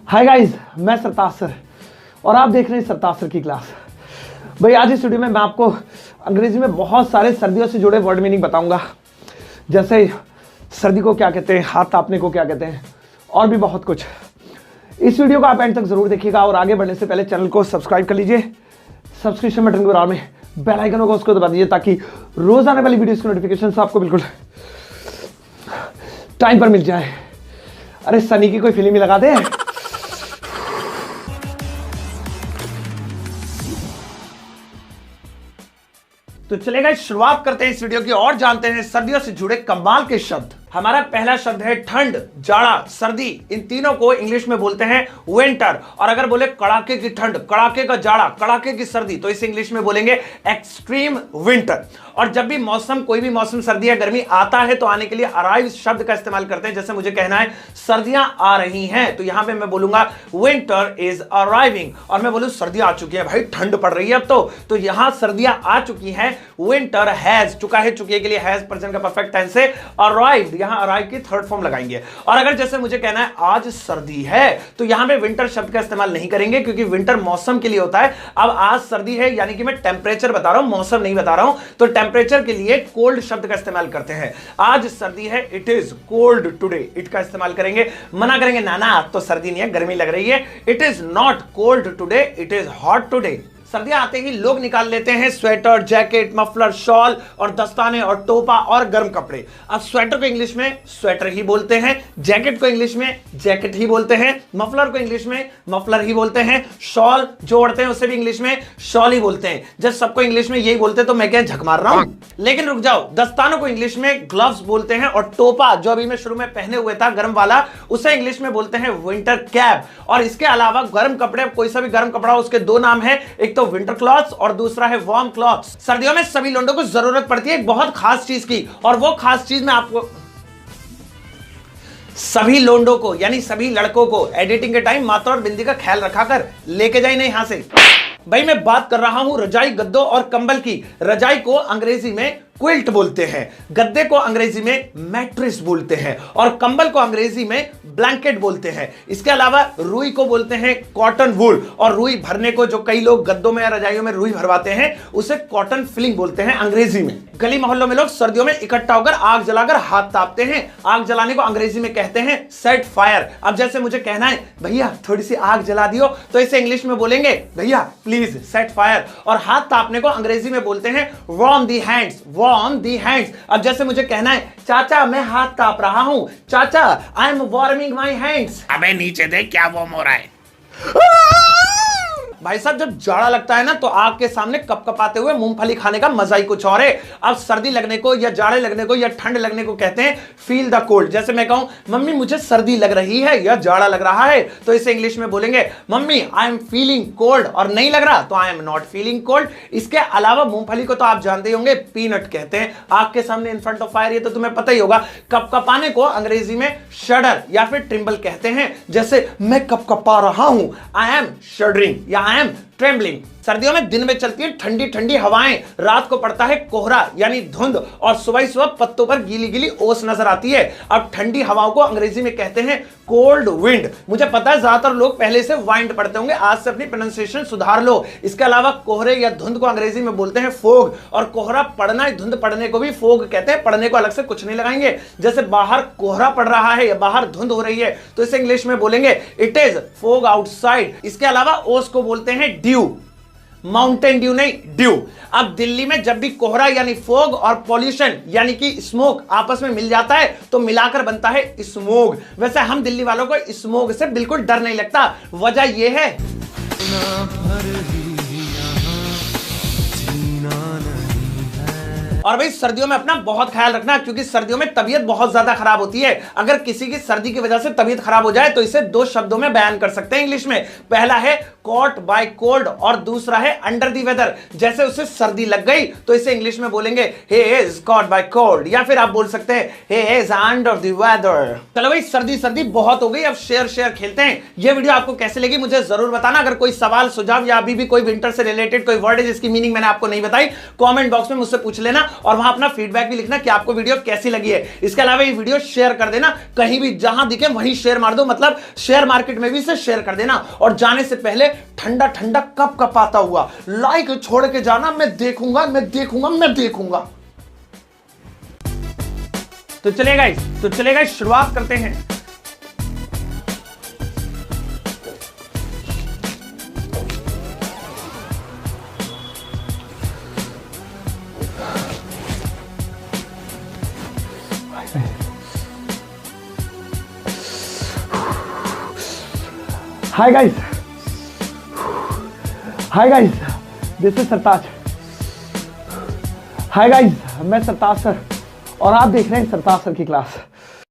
Hi guys, मैं सरताज sir और आप देख रहे हैं सरताज सर की क्लास। भाई आज इस वीडियो में मैं आपको अंग्रेजी में बहुत सारे सर्दियों से जुड़े वर्ड मीनिंग बताऊंगा, जैसे सर्दी को क्या कहते हैं, हाथ तापने को क्या कहते हैं और भी बहुत कुछ। इस वीडियो को आप एंड तक जरूर देखिएगा और आगे बढ़ने से पहले चैनल को सब्सक्राइब कर लीजिए। सब्सक्रिप्शन बटन को में बेल आइकन होगा उसको दबा दीजिए ताकि रोज आने वाली वीडियोस की नोटिफिकेशन आपको बिल्कुल टाइम पर मिल जाए। अरे सनी की कोई फिल्म ही लगा दे। तो चलेगा, शुरुआत करते हैं इस वीडियो की और जानते हैं सर्दियों से जुड़े कमाल के शब्द। हमारा पहला शब्द है ठंड, जाड़ा, सर्दी। इन तीनों को इंग्लिश में बोलते हैं विंटर। और अगर बोले कड़ाके की ठंड, कड़ाके का जाड़ा, कड़ाके की सर्दी, तो इसे इंग्लिश में बोलेंगे एक्सट्रीम विंटर। और जब भी मौसम, कोई भी मौसम सर्दी या गर्मी आता है तो आने के लिए अराइव शब्द का इस्तेमाल करते हैं। जैसे मुझे कहना है सर्दियां आ रही हैं, तो यहां पे मैं बोलूंगा विंटर इज अराइविंग। और मैं बोलूं सर्दियां आ चुकी है, भाई ठंड पड़ रही है अब तो यहां सर्दियां आ चुकी हैं। विंटर हैज, चुका है, चुके के लिए हैज प्रेजेंट का परफेक्ट टेंस है। अराइव्ड, यहां अराइव की थर्ड फॉर्म लगाएंगे। और अगर जैसे मुझे कहना है आज सर्दी है, तो यहां पे विंटर शब्द का इस्तेमाल नहीं करेंगे क्योंकि विंटर मौसम के लिए होता है। अब आज सर्दी है यानी कि मैं टेंपरेचर बता रहा हूं, मौसम नहीं बता रहा हूं। तो टेंपरेचर के लिए कोल्ड शब्द का इस्तेमाल करते हैं। आज सर्दी है, it is cold today, it का इस्तेमाल करेंगे। मना करेंगे ना ना आज तो सर्दी नहीं है, गर्मी लग रही है। It is not cold today, it is hot today. सर्दियां आते ही लोग निकाल लेते हैं स्वेटर, जैकेट, मफलर, शॉल और दस्ताने और टोपा और गर्म कपड़े। अब स्वेटर को इंग्लिश में स्वेटर ही बोलते हैं, जैकेट को इंग्लिश में जैकेट ही बोलते हैं, मफलर को इंग्लिश में मफलर ही बोलते हैं, शॉल जो ओढ़ते हैं उसे भी इंग्लिश में शॉल ही बोलते हैं। जब सबको इंग्लिश में यही बोलते तो मैं क्या झक मार रहा हूं। लेकिन रुक जाओ, दस्तानों को इंग्लिश में ग्लव्स बोलते हैं और टोपा जो अभी मैं शुरू में पहने हुए था गर्म वाला, उसे इंग्लिश में बोलते हैं विंटर कैप। और इसके अलावा गर्म कपड़े, कोई सा भी गर्म कपड़ा, उसके दो नाम है, एक तो विंटर क्लॉथ्स और दूसरा है वार्म क्लॉथ्स। सर्दियों में सभी लोगों को जरूरत पड़ती है एक बहुत खास चीज की, और वो खास चीज मैं आपको, सभी लोंडों को यानी सभी लड़कों को एडिटिंग के टाइम मात्रा और बिंदी का ख्याल रखा कर लेके जाए नहीं यहां से। भाई मैं बात कर रहा हूं रजाई, गद्दों और कंबल की। रजाई को अंग्रेजी में क्विल्ट बोलते हैं, गद्दे को अंग्रेजी में मैट्रेस बोलते हैं और कंबल को अंग्रेजी में ब्लैंकेट बोलते हैं। इसके अलावा रुई को बोलते हैं कॉटन वूल, और रुई भरने को जो कई लोग गद्दों में या रजाइयों में रुई भरवाते हैं उसे कॉटन फिलिंग बोलते हैं अंग्रेजी में। गली मोहल्लों में लोग सर्दियों में इकट्ठा होकर आग जलाकर हाथ तापते हैं। आग जलाने को अंग्रेजी में कहते हैं सेट फायर। अब जैसे मुझे कहना है भैया थोड़ी सी आग जला दियो, तो इसे इंग्लिश में बोलेंगे भैया प्लीज सेट फायर। और हाथ तापने को अंग्रेजी में बोलते हैं वार्म दी हैंड्स, वार्म दी हैंड्स। अब जैसे मुझे कहना है चाचा मैं हाथ ताप रहा हूं, चाचा I am warming my hands. अबे नीचे देख क्या वार्म हो रहा है। भाई साहब जब जाड़ा लगता है ना तो आग के सामने कपकपाते हुए मूंगफली खाने का मजा ही कुछ और है। अब सर्दी लगने को या जाड़े लगने को या ठंड लगने को कहते हैं फील द कोल्ड। जैसे मैं कहूं मम्मी मुझे सर्दी लग रही है या जाड़ा लग रहा है, तो इसे इंग्लिश में बोलेंगे mummy I am feeling cold, और नहीं लग रहा तो I am not feeling cold. इसके अलावा मूंगफली को तो आप जानते ही होंगे पीनट कहते हैं। आग के सामने इन फ्रंट ऑफ फायर, ये तो तुम्हें पता ही होगा। कपकपाने को अंग्रेजी में शडर या फिर ट्रिम्बल कहते हैं। जैसे मैं कपकपा रहा हूं, आई एम शडरिंग या आई एम ट्रेम्बलिंग। सर्दियों में दिन में चलती है ठंडी ठंडी हवाएं, रात को पड़ता है कोहरा यानी धुंध, और सुबह सुबह पत्तों पर गीली गीली ओस नजर आती है। अब ठंडी हवाओं को अंग्रेजी में कहते हैं कोल्ड विंड। मुझे पता है ज्यादातर लोग पहले से वाइंड पढ़ते होंगे, आज से अपनी प्रोनाउंसिएशन सुधार लो। इसके अलावा कोहरे या धुंध को अंग्रेजी में बोलते हैं फोग, और कोहरा पड़ना, धुंध पड़ने को भी फोग कहते हैं। पड़ने को अलग से कुछ नहीं लगाएंगे। जैसे बाहर कोहरा पड़ रहा है या बाहर धुंध हो रही है तो इसे इंग्लिश में बोलेंगे इट इज फोग आउटसाइड। इसके अलावा ओस को बोलते हैं ड्यू, माउंटेन ड्यू नहीं ड्यू। अब दिल्ली में जब भी कोहरा यानी फोग और पॉल्यूशन यानी कि स्मोक आपस में मिल जाता है तो मिलाकर बनता है स्मोग। वैसे हम दिल्ली वालों को स्मोग से बिल्कुल डर नहीं लगता। वजह यह है और भाई सर्दियों में अपना बहुत ख्याल रखना क्योंकि सर्दियों में तबीयत बहुत ज्यादा खराब होती है। अगर किसी की सर्दी की वजह से तबीयत खराब हो जाए तो इसे दो शब्दों में बयान कर सकते हैं इंग्लिश में। पहला है कॉट बाय कोल्ड और दूसरा है अंडर दी वेदर। जैसे उसे सर्दी लग गई तो इसे इंग्लिश में बोलेंगे he is caught by cold, या फिर आप बोल सकते हैं he is under the weather। चलो भाई सर्दी सर्दी बहुत हो गई, अब शेयर खेलते हैं। यह वीडियो आपको कैसे लगी मुझे जरूर बताना। अगर कोई सवाल सुझाव या अभी भी कोई विंटर से रिलेटेड कोई वर्ड है जिसकी मीनिंग मैंने आपको नहीं बताई, कमेंट बॉक्स में मुझसे पूछ लेना। और वहां अपना फीडबैक भी लिखना कि आपको वीडियो कैसी लगी है। इसके अलावा ये वीडियो शेयर कर देना, कहीं भी जहां दिखे वहीं शेयर मार दो, मतलब शेयर मार्केट में भी इसे शेयर कर देना। और जाने से पहले ठंडा ठंडा कप कपाता हुआ लाइक छोड़ के जाना, मैं देखूंगा मैं देखूंगा मैं देखूंगा। तो चलिए गाइस शुरुआत करते हैं। Hi guys, this is Sartaj. Hi guys, मैं सरताज सर और आप देख रहे हैं सरताज सर की क्लास।